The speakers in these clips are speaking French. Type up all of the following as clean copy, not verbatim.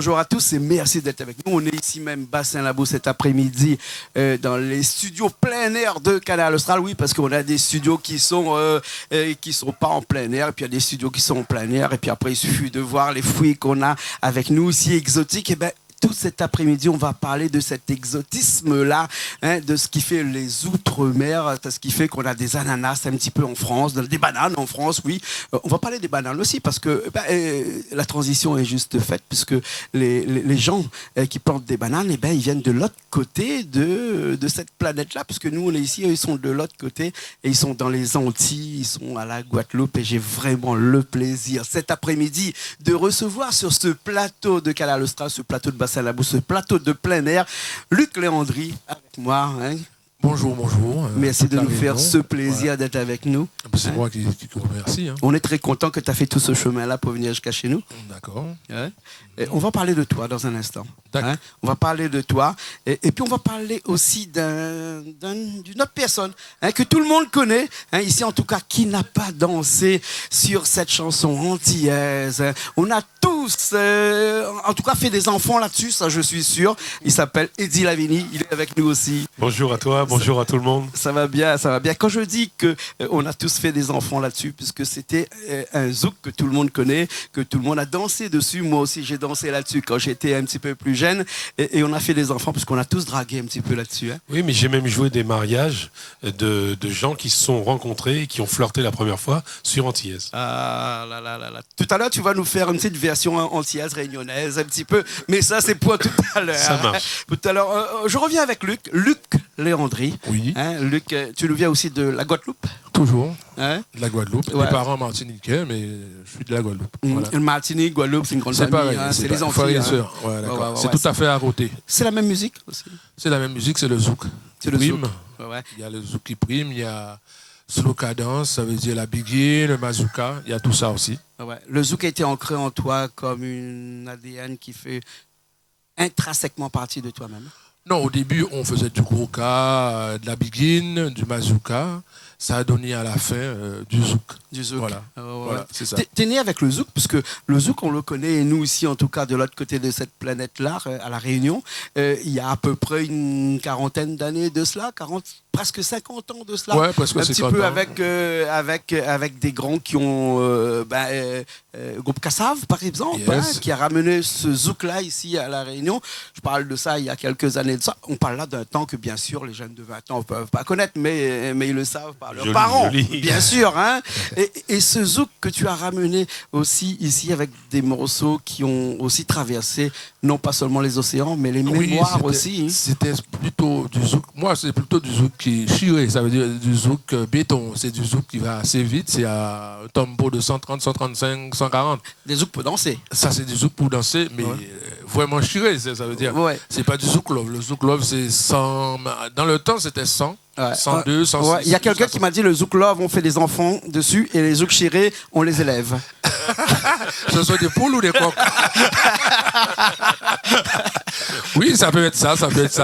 bonjour à tous et merci d'être avec nous. On est ici même, Bas-Saint-Labou, cet après-midi, dans les studios plein air de Canal Austral. Oui, parce qu'on a des studios qui sont pas en plein air, et puis il y a des studios qui sont en plein air, et puis après, il suffit de voir les fruits qu'on a avec nous, si exotiques. Et ben, tout cet après-midi, on va parler de cet exotisme-là, de ce qui fait les outre-mer, de ce qui fait qu'on a des ananas un petit peu en France, des bananes en France, oui. On va parler des bananes aussi parce que la transition est juste faite, puisque les gens qui plantent des bananes, ils viennent de l'autre côté de cette planète-là, puisque nous, on est ici, ils sont de l'autre côté, et ils sont dans les Antilles, ils sont à la Guadeloupe, et j'ai vraiment le plaisir cet après-midi de recevoir sur ce plateau de Canal Austral, ce plateau de Bas-Saint-Labou, ce plateau de plein air, Luc Léandri avec moi. Bonjour. Merci de nous faire ce plaisir d'être avec nous. C'est moi qui vous remercie. On est très content que tu as fait tout ce chemin-là pour venir jusqu'à chez nous. D'accord. On va parler de toi dans un instant. On va parler de toi. Et puis on va parler aussi d'une autre personne que tout le monde connaît, ici en tout cas, qui n'a pas dansé sur cette chanson antillaise. On a tous, en tout cas, fait des enfants là-dessus, ça je suis sûr. Il s'appelle Eddie Lavigny, il est avec nous aussi. Bonjour à toi, bonjour à tout le monde. Ça va bien, ça va bien. Quand je dis qu'on a tous fait des enfants là-dessus, puisque c'était un zouk que tout le monde connaît, que tout le monde a dansé dessus. Moi aussi, j'ai dansé là-dessus quand j'étais un petit peu plus jeune. Et on a fait des enfants, puisqu'on a tous dragué un petit peu là-dessus. Oui, mais j'ai même joué des mariages de gens qui se sont rencontrés et qui ont flirté la première fois sur Antillaise. Ah là là là là. Tout à l'heure, tu vas nous faire une petite version antillaise, réunionnaise, un petit peu. Mais ça, c'est pour tout à l'heure. Ça marche. Tout à l'heure, je reviens avec Luc Léandri. Oui. Luc, tu nous viens aussi de la Guadeloupe? Toujours. De la Guadeloupe. Ouais. Mes parents martiniquais, mais je suis de la Guadeloupe. Voilà. Martinique, Guadeloupe, c'est une grande famille. Pareil, c'est les enfants. Frères et sœurs. Ouais, d'accord. C'est tout à fait à côté. C'est la même musique aussi? C'est la même musique, c'est le zouk. C'est le prime. zouk. Ouais. Il y a le zouk qui prime, il y a slow cadence, ça veut dire la biguine, le mazouka, il y a tout ça aussi. Ouais. Le zouk a été ancré en toi comme une ADN qui fait intrinsèquement partie de toi-même? Non, au début, on faisait du grouka, de la biguine, du mazouka. Ça a donné à la fin du zouk. Du zouk. Voilà, c'est ça. T'es né avec le zouk, parce que le zouk, on le connaît, et nous ici, en tout cas, de l'autre côté de cette planète-là, à La Réunion, il y a à peu près une quarantaine d'années de cela, presque 50 ans de cela. Ouais, presque un petit peu avec des grands qui ont... groupe Kassav, par exemple, Yes. qui a ramené ce zouk-là ici à La Réunion. Je parle de ça il y a quelques années de ça. On parle là d'un temps que, bien sûr, les jeunes de 20 ans ne peuvent pas connaître, mais ils le savent par leurs parents, bien sûr. Et ce zouk que tu as ramené aussi ici avec des morceaux qui ont aussi traversé non pas seulement les océans, mais les mémoires aussi. C'était plutôt du zouk. Moi, c'est plutôt du zouk qui est chiré. Ça veut dire du zouk béton. C'est du zouk qui va assez vite. C'est à un tempo de 130, 135, 140. Des zouks pour danser. Ça, c'est du zouk pour danser, mais vraiment chiré. Ça veut dire. C'est pas du zouk love. Le zouk love, c'est 100. Dans le temps, c'était 100. 102, 106. Il y a quelqu'un qui m'a dit le zouk love, on fait des enfants dessus, et les zouk chirés, on les élève. Ce sont des poules ou des coqs? Oui, ça peut être ça.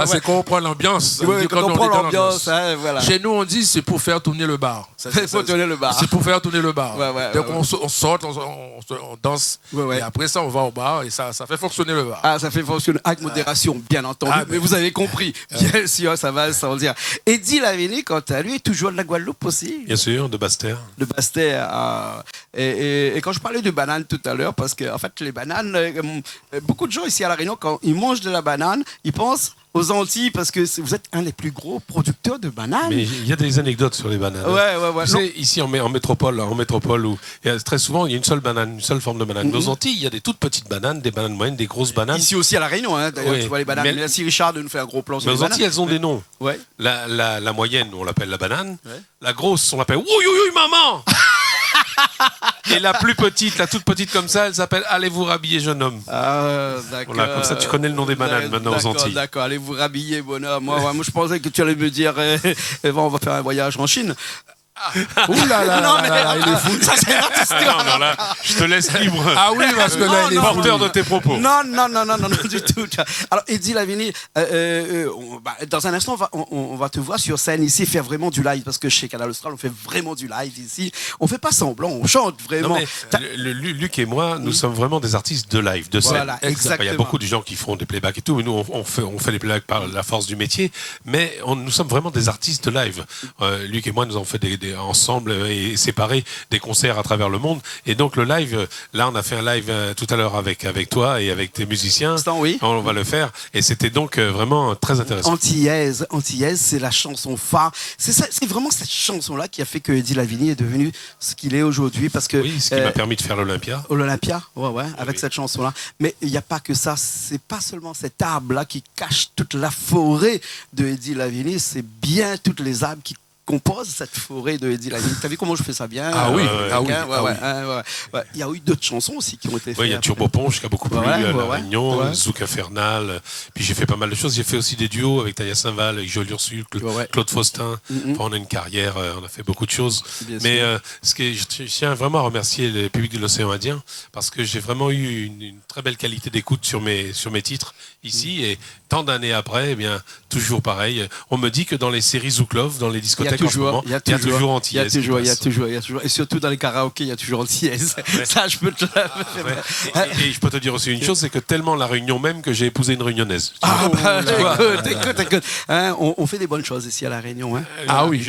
C'est comprendre l'ambiance. Oui, quand on prend l'ambiance, voilà. Chez nous, on dit c'est pour faire tourner le bar. C'est pour tourner le bar. C'est pour faire tourner le bar. Donc on sort, on danse, et après ça, on va au bar, et ça fait fonctionner le bar. Ah, ça fait fonctionner avec modération, bien entendu. Mais vous avez compris, bien sûr, ça va sans dire. Eddie Lavigny, quant à lui, est toujours de la Guadeloupe aussi. Bien sûr, de Basse-Terre. De Basse-Terre. Et quand je parlais de bananes tout à l'heure, parce que en fait, les bananes, beaucoup de gens ici à La Réunion, quand ils mangent de la banane, ils pensent aux Antilles, parce que vous êtes un des plus gros producteurs de bananes. Mais il y a des anecdotes sur les bananes. Ouais. Tu sais, ici en métropole, où très souvent il y a une seule banane, une seule forme de banane. Aux Antilles, il y a des toutes petites bananes, des bananes moyennes, des grosses bananes. Ici aussi à La Réunion, d'ailleurs, tu vois les bananes. Merci Richard de nous faire un gros plan sur les bananes. Aux Antilles, elles ont des noms. Ouais. La moyenne, on l'appelle la banane. Ouais. La grosse, on l'appelle oui, maman. Et la plus petite, la toute petite comme ça, elle s'appelle Allez vous rhabiller, jeune homme. Ah, d'accord. Voilà, comme ça, tu connais le nom des bananes maintenant aux Antilles. D'accord, allez vous rhabiller, bonhomme. Moi, je pensais que tu allais me dire on va faire un voyage en Chine. Ouh là là Non, là mais là là, il est fou. ça c'est notre histoire. Non, là, je te laisse libre. Ah oui, parce que là, il est fou. Porteur de tes propos. Non, du tout. Alors, Eddie Lavigny, dans un instant, on va te voir sur scène ici faire vraiment du live, parce que chez Canal Austral, on fait vraiment du live ici. On fait pas semblant, on chante vraiment. Non, mais Luc et moi, nous sommes vraiment des artistes de live, de scène. Voilà, exactement. Il y a beaucoup de gens qui font des playbacks et tout, mais nous, on fait les playbacks par la force du métier, mais nous sommes vraiment des artistes de live. Luc et moi, nous avons fait ensemble et séparés des concerts à travers le monde. Et donc, le live, là, on a fait un live tout à l'heure avec toi et avec tes musiciens. Oui. On va le faire. Et c'était donc vraiment très intéressant. Antillaise, c'est la chanson phare. C'est vraiment cette chanson-là qui a fait que Eddie Lavigny est devenu ce qu'il est aujourd'hui. Parce que, oui, ce qui m'a permis de faire l'Olympia. L'Olympia, avec cette chanson-là. Mais il n'y a pas que ça. C'est pas seulement cet arbre-là qui cache toute la forêt de Eddie Lavigny. C'est bien toutes les arbres qui compose cette forêt de Eddie Lavigny. T'as vu comment je fais ça bien? Ah oui, Il y a eu d'autres chansons aussi qui ont été faites. Oui, il y a Turbo Ponche qui a beaucoup plu à La Réunion, Zouk Infernal. Puis j'ai fait pas mal de choses. J'ai fait aussi des duos avec Taya Saint-Val, avec Joël Ursule, Claude Faustin. Enfin, on a une carrière, on a fait beaucoup de choses. Mais je tiens vraiment à remercier le public de l'Océan Indien parce que j'ai vraiment eu une très belle qualité d'écoute sur mes titres ici. Et tant d'années après, eh bien, toujours pareil. On me dit que dans les séries Zouk Love, dans les discothèques, il y a toujours Antillaise. Il y a toujours. Et surtout dans les karaokés, il y a toujours Antillaise. Ça, je peux te et je peux te dire aussi une chose, c'est que tellement la Réunion même que j'ai épousé une Réunionnaise. Écoute. On fait des bonnes choses ici à La Réunion. Ah oui.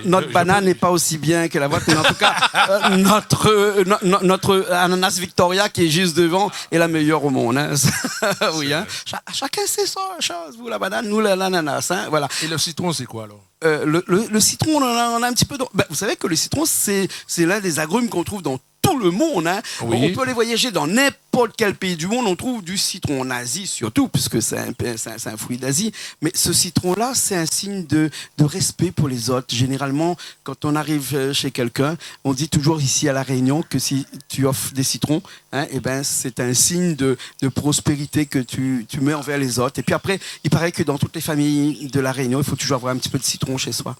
Notre banane n'est pas aussi bien que la vôtre, mais en tout cas, notre ananas Victoria qui est juste devant est la meilleure au monde. Oui, chacun ses choses. Vous, la banane, nous, l'ananas. Voilà. Et le citron, c'est quoi alors? Le citron, on a un petit peu. Vous savez que le citron, c'est l'un des agrumes qu'on trouve dans tout le monde. Oui. On peut aller voyager dans n'importe quel pays du monde. On trouve du citron en Asie surtout, puisque c'est un fruit d'Asie. Mais ce citron-là, c'est un signe de respect pour les autres. Généralement, quand on arrive chez quelqu'un, on dit toujours ici à La Réunion que si tu offres des citrons, c'est un signe de prospérité que tu mets envers les autres. Et puis après, il paraît que dans toutes les familles de La Réunion, il faut toujours avoir un petit peu de citron chez soi.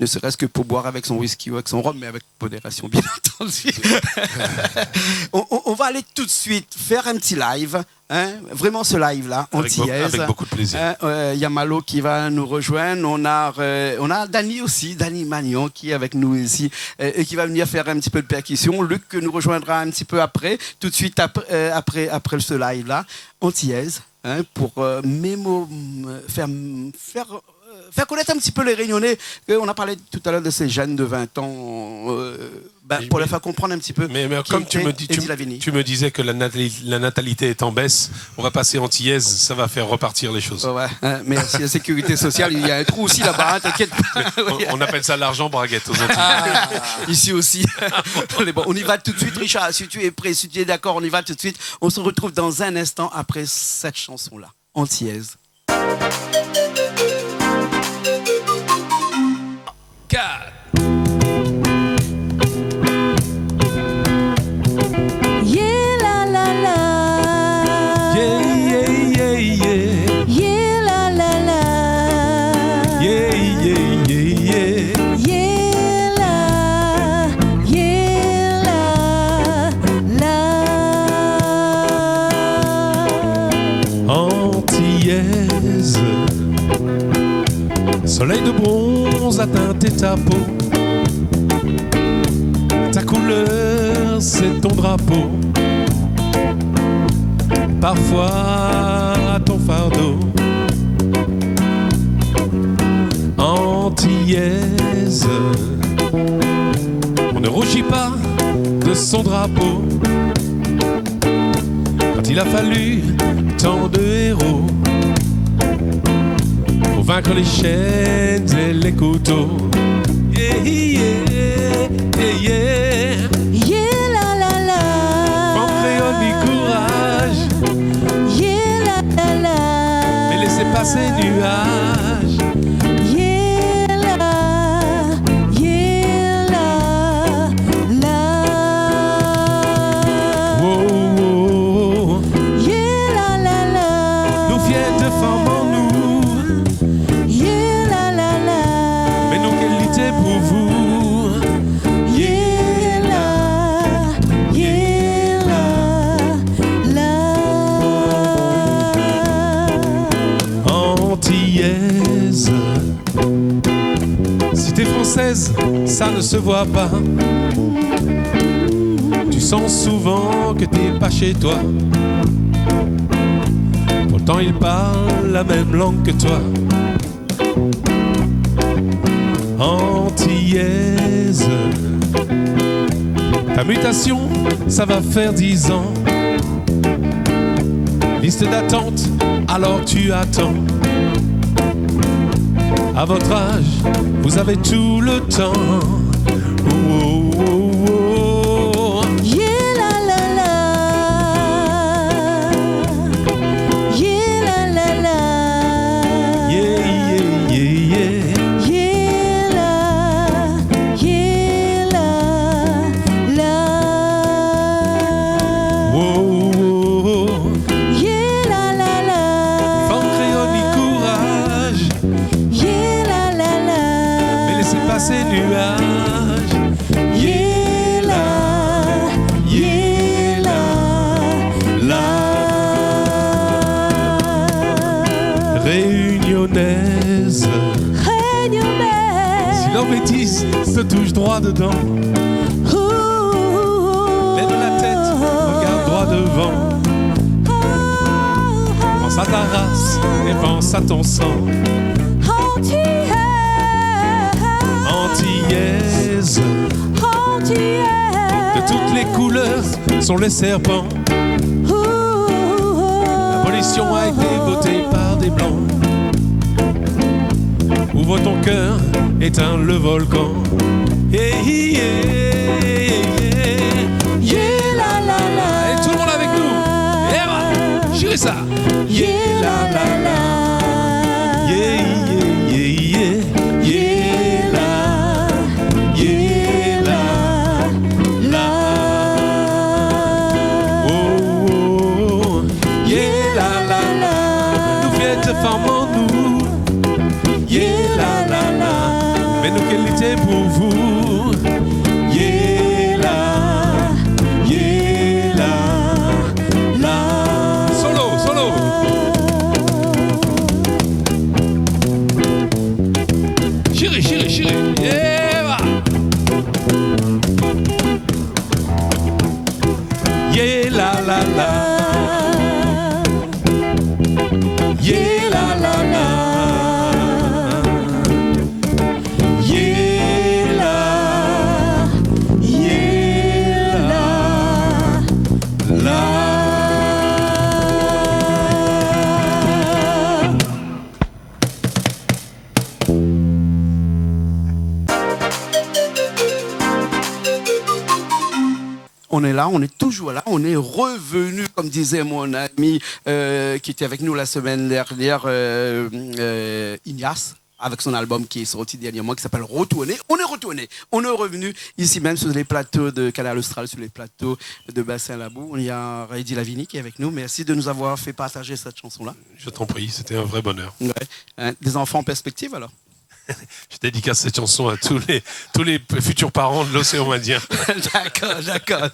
Ne serait-ce que pour boire avec son whisky ou avec son rhum, mais avec modération, bien entendu. On va aller tout de suite faire un petit live. Vraiment ce live-là, Antillaise. Avec beaucoup de plaisir. Y a Malo qui va nous rejoindre. On a Dany aussi, Dany Magnon qui est avec nous ici et qui va venir faire un petit peu de percussion. Luc nous rejoindra un petit peu après, tout de suite après ce live-là. Antillaise, pour faire connaître un petit peu les Réunionnais. On a parlé tout à l'heure de ces jeunes de 20 ans, pour leur faire comprendre un petit peu. Mais comme tu me disais que la natalité est en baisse, on va passer Antillaise, ça va faire repartir les choses. Merci à la sécurité sociale, il y a un trou aussi là-bas, t'inquiète pas. On appelle ça l'argent braguette aux Antilles. Ici aussi. Bon, on y va tout de suite, Richard, si tu es prêt, si tu es d'accord, on y va tout de suite. On se retrouve dans un instant après cette chanson-là, Antillaise. 4. Yeah la la la. Yeah yeah yeah yeah. Yeah la la la. Yeah yeah yeah yeah. Yeah la Antillaise. Soleil de bronze a teinté ta peau. Ta couleur, c'est ton drapeau. Parfois ton fardeau. Antillaise. On ne rougit pas de son drapeau. Quand il a fallu tant de héros pour vaincre les chaînes et les couteaux. Yeah, yeah, yeah, yeah. Yeah la la la. Sans créole ni courage. Yeah la la la. Mais laissez passer nuages. Yeah la. Yeah la la. Oh, oh, oh. Yeah la la la. Nous fiers de femmes en nous. Yeah la la la. Mais nos qualités pour vous. ne se voit pas. Tu sens souvent que t'es pas chez toi. Pourtant il parle la même langue que toi. Antillaise. Ta mutation, ça va faire 10 ans. Liste d'attente, alors tu attends. À votre âge, vous avez tout le temps. Oh, oh, oh, oh. Yeah la la la. Yeah la la la. Yeah, yeah, yeah, yeah. Yeah la. Yeah la la. Oh, oh, oh. Yeah la la la. Femme créole ni courage, Yeah la la la. mais laissez passer nuages. Yeah la. Yeah la la. Réunionnaise, si l'homme bêtise se touche droit dedans. Lève la tête, regarde droit devant. Pense à ta race et pense à ton sang. Antillaise, de toutes les couleurs sont les serpents. L'abolition a été votée par des blancs. Ouvre ton cœur, éteins le volcan. Yeah, yeah, yeah, yeah, la la la. Et tout le monde avec nous. Et voilà, jurez ça. Yeah, la la la. Yeah, yeah, yeah, yeah. Yeah, la. Yeah, la. La. Oh, oh, oh. Yeah, la la la. Nous faites femme en nous. Yeah, la la la. Mais nos qualités pour vous. Yeah, la. Yeah, la. La. Solo, solo. Chérie, chérie, chérie. Yeah, va. Yeah, la la la. Yeah, la la la. Yeah, la. Yeah, la. La. On est là, on est toujours là, on est revenu, comme disait mon ami qui était avec nous la semaine dernière, Ignace, avec son album qui est sorti dernièrement, qui s'appelle Retourner. On est retourné, on est revenu ici même sur les plateaux de Canal Austral, sur les plateaux de Bassin-Labou. Il y a Heidi Lavini qui est avec nous. Merci de nous avoir fait partager cette chanson-là. Je t'en prie, c'était un vrai bonheur. Ouais. Hein, des enfants en perspective alors. Je dédicace cette chanson à tous les futurs parents de l'océan Indien. D'accord.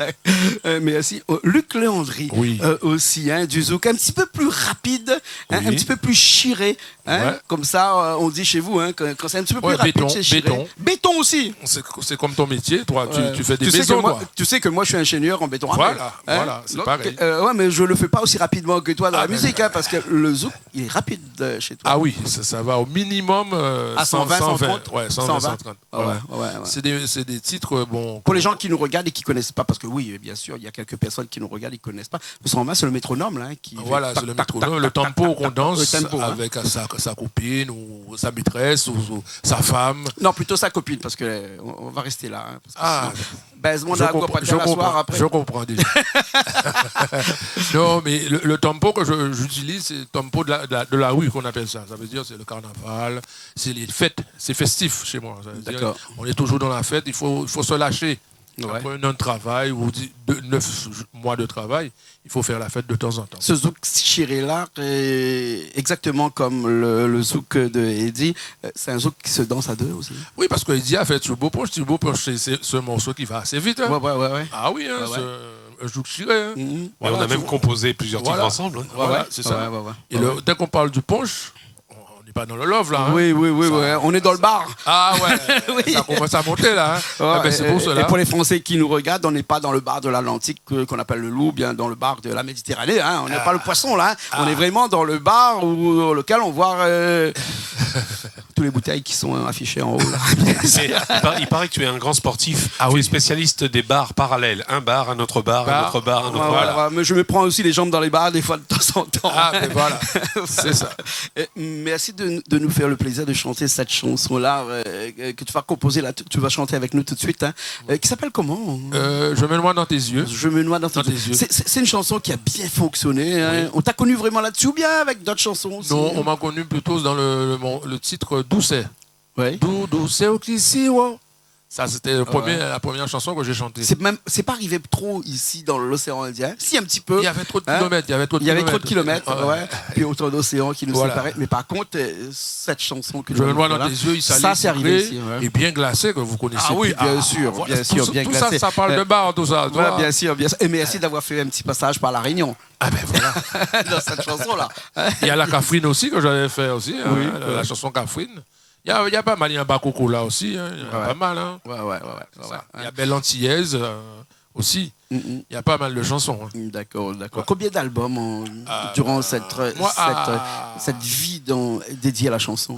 Merci. Luc Léandry, Oui. aussi, hein, du zouk un petit peu plus rapide, hein, Oui. un petit peu plus chiré. Hein, Ouais. Comme ça, on dit chez vous, hein, quand c'est un petit peu plus Ouais, rapide, béton, c'est chiré. béton. Béton aussi. C'est comme ton métier, toi. Tu fais des Tu sais, maisons, que moi, toi. tu sais que moi, je suis ingénieur en béton. Voilà, Hein. voilà, c'est Donc, pareil. ouais, mais je le fais pas aussi rapidement que toi dans la mais- musique, hein, parce que le zouk, il est rapide chez toi. Ah oui, ça va au minimum À 120, 130. Ouais, 120, 130. Ouais. C'est des titres, bon... Pour les gens qui nous regardent et qui connaissent pas, parce que oui, bien sûr, il y a quelques personnes qui nous regardent et qui connaissent pas. Le 120, c'est le métronome là, qui Voilà, fait c'est le tac, tac, métronome, tac, le tac, tempo tac, qu'on tac, danse le tempo, hein. avec sa copine ou sa maîtresse ou sa femme. Non, plutôt sa copine, parce que on va rester là. Hein, parce que Ah, sinon, baise-moi dans la cour, pas te la soir après. je comprends déjà. Non, mais le tempo que j'utilise, c'est le tempo de la rue qu'on appelle ça. Ça veut dire c'est le carnaval, c'est les fêtes, c'est festif chez moi. Ça veut dire, D'accord. on est toujours dans la fête, il faut se lâcher. Ouais. Après un an de travail ou 9 mois de travail, il faut faire la fête de temps en temps. Ce zouk chiré là, exactement comme le zouk de Eddie, c'est un zouk qui se danse à deux aussi. Oui, parce qu'il a fait Turbo Punch. Turbo Punch, c'est ce morceau qui va assez vite. Hein. Ouais. Ah oui, hein, Ouais. c'est un zouk chiré. Hein. Mhm. Et Voilà, on a même composé plusieurs titres Voilà. ensemble. Hein. Voilà, c'est ça. Ouais. Et dès qu'on parle du punch, on n'est pas dans le love là. Hein. Oui, on est dans le bar. Ah ouais, oui. Ça commence à monter là. Hein. Ouais, c'est pour cela. Et pour les Français qui nous regardent, on n'est pas dans le bar de l'Atlantique qu'on appelle le Loup, bien dans le bar de la Méditerranée. Hein. On n'est pas le poisson là. Hein. On est vraiment dans le bar lequel on voit toutes les bouteilles qui sont affichées en haut. Là. Il paraît que tu es un grand sportif. Tu es spécialiste des bars parallèles. Un bar, un autre bar, un autre bar, un autre bar. Mais je me prends aussi les jambes dans les bars des fois de temps en temps. Ah, mais voilà. C'est ça. Merci de nous faire le plaisir de chanter cette chanson-là que tu vas composer là. Tu vas chanter avec nous tout de suite. Hein, qui s'appelle comment Je me noie dans tes yeux. Je me noie dans tes yeux. C'est une chanson qui a bien fonctionné. Hein. Oui. On t'a connu vraiment là-dessus ou bien avec d'autres chansons aussi? Non, on m'a connu plutôt dans le titre Doucet. Oui. Doucet au Kissi, wow. Ça, c'était la première chanson que j'ai chantée. C'est pas arrivé trop ici dans l'océan Indien. Si, un petit peu. Il y avait trop de kilomètres. Il y avait trop de kilomètres, ouais. Puis autant d'océans qui nous séparaient. Mais par contre, cette chanson que je me vois dans tes yeux, ça c'est arrivé ici. Et bien glacé, que vous connaissez. Ah oui, bien sûr, bien glacé. Tout ça parle de bar, tout ça. Voilà, bien sûr. Et merci d'avoir fait un petit passage par La Réunion. Ah ben voilà. Dans cette chanson-là. Il y a la Cafouine aussi, que j'avais fait aussi. Oui, la chanson Cafouine. Il y a pas mal, il y a un Bakoko là aussi, hein. Il y a pas mal. Hein. Ouais. Il y a Belle Antillaise aussi. Il y a pas mal de chansons. Hein. D'accord. Ouais. Combien d'albums durant cette vie dédiée à la chanson?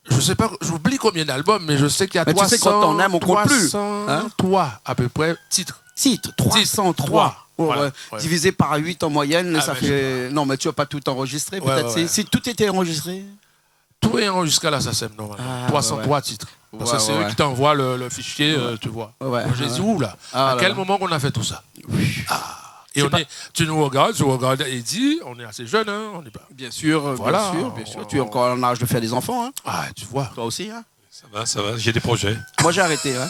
Je sais pas, j'oublie combien d'albums, mais je sais qu'il y a 300. Tu sais, quand on aime, on compte plus. 303 à peu près titres. 303. Voilà, divisé par 8 en moyenne, ça fait... Non, mais tu vas pas tout enregistrer, peut-être. Si tout était enregistré. Tout est enregistré à la SACEM, normalement. 303 titres. Parce que c'est eux qui t'envoient le fichier, tu vois. J'ai dit, où là? À quel moment qu'on a fait tout ça? Et tu nous regardes, Eddie, on est assez jeunes, hein? On est pas... Bien sûr. Tu es encore en âge de faire des enfants. Hein? Ah, tu vois. Toi aussi, hein? Ça va, j'ai des projets. Moi, j'ai arrêté. Hein.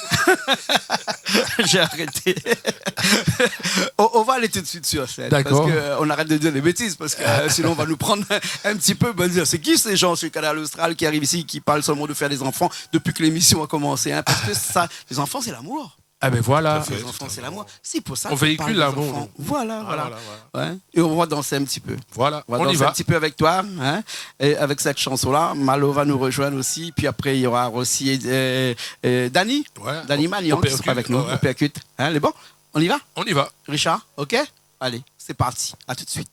J'ai arrêté. On va aller tout de suite sur scène. D'accord. Parce qu'on arrête de dire des bêtises, parce que sinon, on va nous prendre un petit peu. Dire, c'est qui ces gens sur Canal Austral qui arrivent ici, qui parlent seulement de faire des enfants depuis que l'émission a commencé, hein? Parce que ça, les enfants, c'est l'amour. Ah ben voilà. Les enfants, c'est l'amour. C'est pour ça on véhicule l'amour. Voilà. Ouais. Et on va danser un petit peu. Voilà. On va danser un petit peu avec toi, hein, et avec cette chanson-là. Malo va nous rejoindre aussi. Puis après, il y aura aussi Dani. Ouais. Dani Malian qui sera avec nous. Au percute. Hein, les bons? On y va? On y va. Richard, ok? Allez, c'est parti. À tout de suite.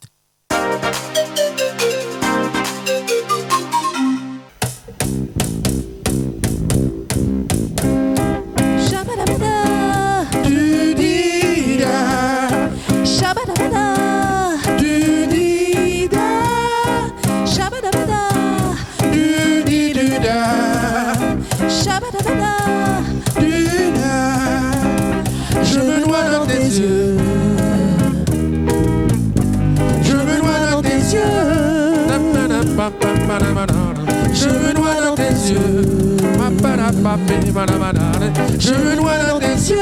Je me noie dans tes yeux. Je me noie dans tes yeux. Je me noie dans tes yeux. Je me noie dans tes yeux.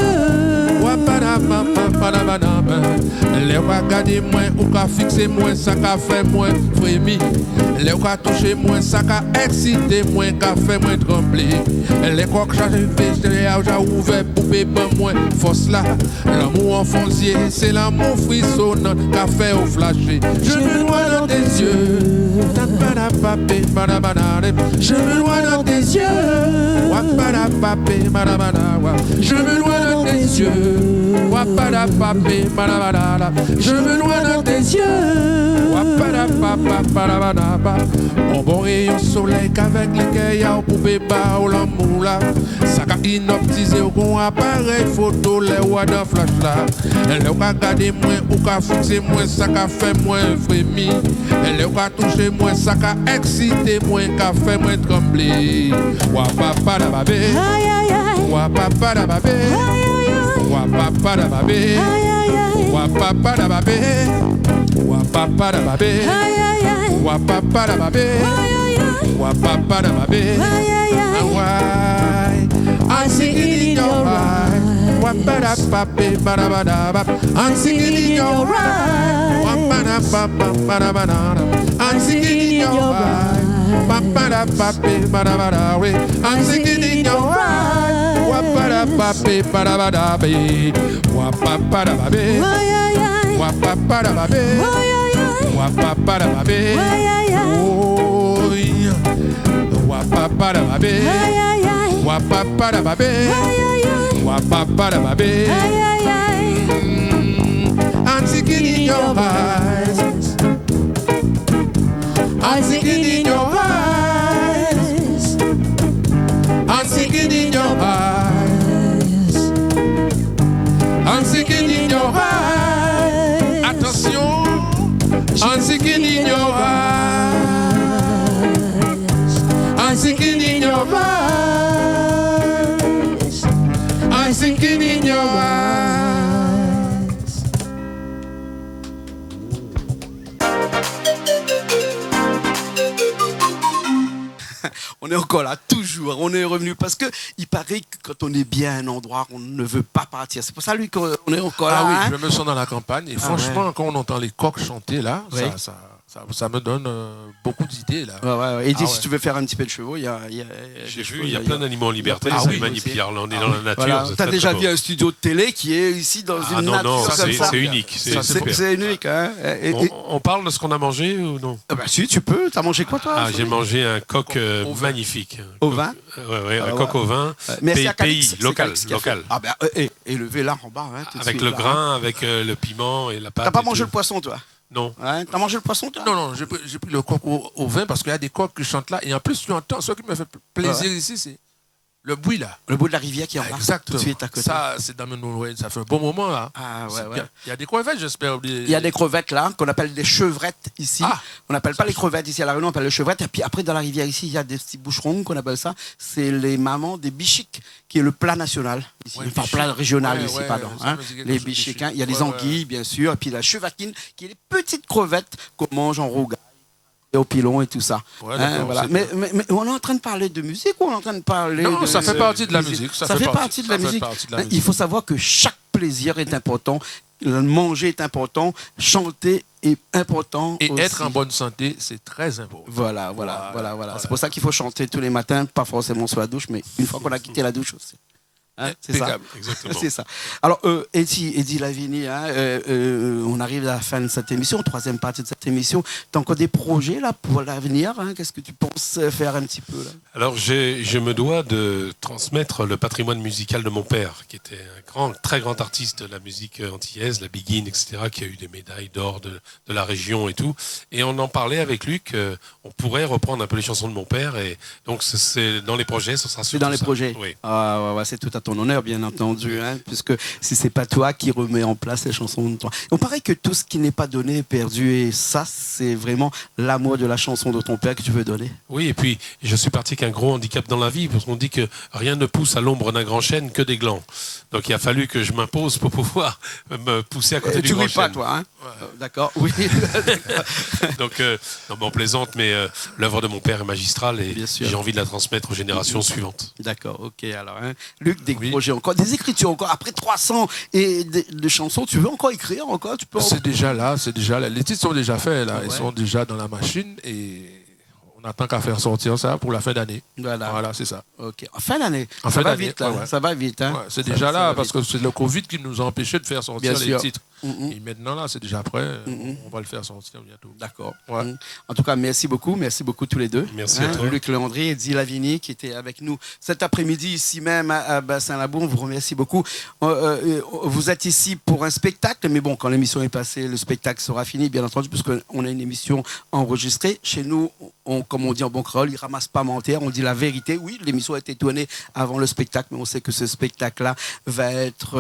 Les va garder moins ou qu'a fixer moins, ça qu'a fait moins frémi. Les va toucher moins, ça qu'a excité moins, qu'a fait moins trembler. Les coques chargées j'ai ouvert poupée pas moins force là. L'amour en foncier, c'est l'amour frissonnant qu'a fait au flasher. Je me noie dans tes yeux. Je me noie dans tes yeux. Je me noie dans tes yeux. Je me noie dans tes yeux. On bon rayon soleil qu'avec lesquels y'a un poupée bas ou l'amour là. Ça qu'a inoptisé au bon appareil photo les ouah dans flash là. Elle a gardé moins ou qu'a fixé moins, ça qu'a fait moins frémi. Elle a touché moins, ça qu'a excité moins, qu'a fait moins trembler. Ouah papa da babé. Ouah papa da babé. Ouah papa da babé. Ouah papa da babé. Ouah papa da babé. Ouah papa da babé. Ouah papa da babé. I'm singing in your eyes. I'm singing in your eyes. I'm singing in your eyes. I'm singing in your eyes. Wapapadababé, wapapadababé, wapapadababé. I'm seeking in your eyes. I'm seeking in your eyes. I'm seeking in your eyes. I'm seeking in your eyes. Attention, I'm seeking in your eyes. I'm seeking in your eyes. I'm seeking in your eyes. On est encore là, toujours. On est revenu parce que il paraît que quand on est bien à un endroit, on ne veut pas partir. C'est pour ça, lui, qu'on est encore là. Ah oui, hein? je me sens dans la campagne. Et franchement, quand on entend les coqs chanter là, oui. ça me donne beaucoup d'idées là. Ouais. Et dis, si tu veux faire un petit peu de chevaux, il y a j'ai vu, il y a plein d'animaux en liberté. C'est magnifique. Là, on est dans la nature. Voilà. Tu as déjà vu un studio de télé qui est ici dans une nature non, comme ça. C'est unique. C'est unique. Hein? On parle de ce qu'on a mangé ou non? Bah si, tu peux. T'as mangé quoi toi? J'ai mangé un coq magnifique. Au vin? Oui, un coq au vin. Pays local. Ah ben, élevé là en bas. Hein, avec le grain, avec le piment et la pâte. T'as pas mangé le poisson toi? Non. Ouais, t'as mangé le poisson toi? Non, j'ai pris le coq au vin parce qu'il y a des coqs qui chantent là. Et en plus, tu entends, ce qui me fait plaisir ici, c'est le bruit là. Le bruit de la rivière qui est en bas. Exactement. Tout de suite à côté. Ça, c'est dans nos ça fait un bon moment là. Ah ouais. Il y a des crevettes, j'espère. Il y a des crevettes là, qu'on appelle des chevrettes ici. On n'appelle pas les crevettes ici à La Réunion, on appelle les chevrettes. Et puis après, dans la rivière ici, il y a des petits boucherons qu'on appelle ça. C'est les mamans des bichiques, qui est le plat national. Ici. Enfin, plat régional ici, pardon. Hein. Les bichiques, il y a les anguilles, bien sûr. Et puis la chevatine, qui est les petites crevettes qu'on mange en rougail. Et au pilon et tout ça. Ouais, voilà. Mais on est en train de parler de musique ou on est en train de parler Non, de... ça fait partie de la musique. Ça fait partie de la musique. Il faut savoir que chaque plaisir est important. Manger est important. Chanter est important. Et aussi. être en bonne santé, c'est très important. Voilà. C'est pour ça qu'il faut chanter tous les matins, pas forcément sur la douche, mais une fois qu'on a quitté la douche aussi. Hein, c'est ça. Exactement. C'est ça. Alors, Eddie Lavigny, on arrive à la fin de cette émission, troisième partie de cette émission. Tu as encore des projets là, pour l'avenir hein? Qu'est-ce que tu penses faire un petit peu là? Alors, je me dois de transmettre le patrimoine musical de mon père, qui était un très grand artiste de la musique antillaise, la Biguine, etc., qui a eu des médailles d'or de la région et tout. Et on en parlait avec Luc, on pourrait reprendre un peu les chansons de mon père. Et donc, c'est dans les projets, ce sera C'est dans les projets. Oui. Ouais, c'est tout à ton honneur, bien entendu, hein, puisque si c'est pas toi qui remets en place les chansons de toi. On paraît que tout ce qui n'est pas donné est perdu, et ça, c'est vraiment l'amour de la chanson de ton père que tu veux donner. Oui, et puis je suis parti avec un gros handicap dans la vie, parce qu'on dit que rien ne pousse à l'ombre d'un grand chêne que des glands. Donc il a fallu que je m'impose pour pouvoir me pousser à côté du grand chêne. Tu ris pas, toi, hein? Ouais. D'accord, oui. Donc, non, mais on plaisante, mais l'œuvre de mon père est magistrale et j'ai envie de la transmettre aux générations suivantes. D'accord, ok. Alors, hein, Luc, des projets encore, des écritures encore. Après 300 et de chansons, tu veux encore écrire encore? Tu peux C'est déjà là. Les titres sont déjà faits, là. Ils sont déjà dans la machine et on attend qu'à faire sortir ça pour la fin d'année. Voilà, c'est ça. Ok. En fin d'année. Ça va vite, là. Ça va vite, hein. Ouais, c'est déjà là parce que c'est le Covid qui nous a empêché de faire sortir les titres. Mm-hmm. Et maintenant, là, c'est déjà prêt. On va le faire sortir bientôt. D'accord. Ouais. En tout cas, merci beaucoup tous les deux. Merci à toi. Luc Léandry et Eddie Lavigny qui étaient avec nous cet après-midi ici même à Bassin-Labour. On vous remercie beaucoup. Vous êtes ici pour un spectacle, mais bon, quand l'émission est passée, le spectacle sera fini, bien entendu, puisqu'on a une émission enregistrée. Chez nous, comme on dit en bon créole, ils ne ramassent pas mentir, on dit la vérité. Oui, l'émission a été tournée avant le spectacle, mais on sait que ce spectacle-là va être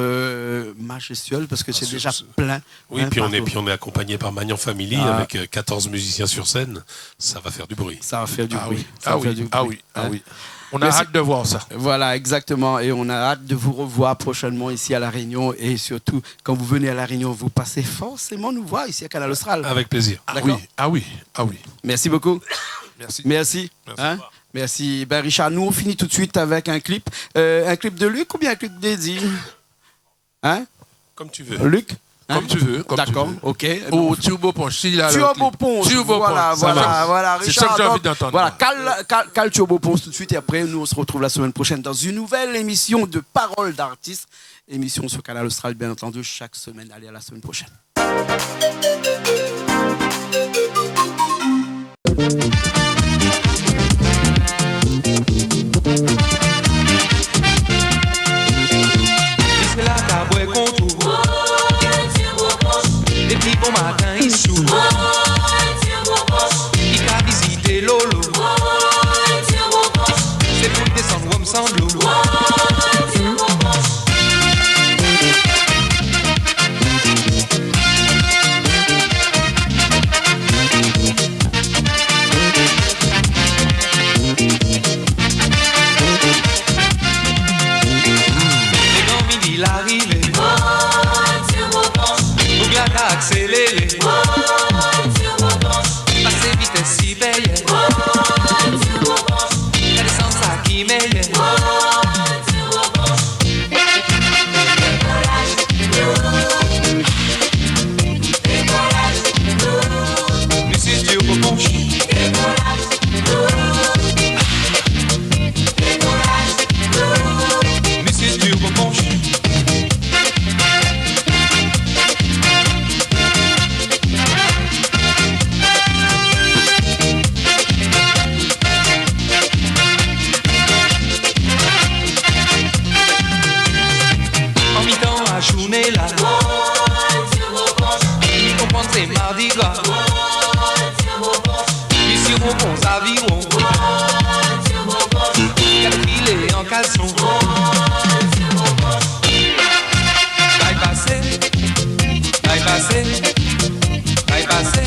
majestueux parce que c'est déjà plein. Oui, puis on est accompagné par Magnan Family avec 14 musiciens sur scène. Ça va faire du bruit. Ça va faire du bruit. Oui. On a hâte de voir ça. Voilà, exactement. Et on a hâte de vous revoir prochainement ici à La Réunion. Et surtout, quand vous venez à La Réunion, vous passez forcément nous voir ici à Canal Austral. Avec plaisir. D'accord. Ah oui. Merci beaucoup. Merci. Merci. Ben, Richard, nous, on finit tout de suite avec un clip. Un clip de Luc ou bien un clip d'Eddie? Hein? Comme tu veux. Luc? Comme tu veux. D'accord, ok. Ou Turbo Ponche. Turbo Ponche. Voilà. C'est ça que j'ai envie d'entendre. Voilà, cale Turbo Ponche tout de suite et après, nous, on se retrouve la semaine prochaine dans une nouvelle émission de Paroles d'artistes. Émission sur Canal Austral, bien entendu, chaque semaine. Allez, à la semaine prochaine. matin, il sous. Il a visité Lolo. C'est pour descendre Rome sans l'eau. Accéléré, passer vitesse si payé, la descente ça qui m'aille. Monsieur Dieu pour mon chien. Monsieur Dieu pour mon chien. Journée là, il comprend c'est mardi gras. Puis sur mon bon aviron, calculé en caleçon. Bypassé, bypassé, bypassé.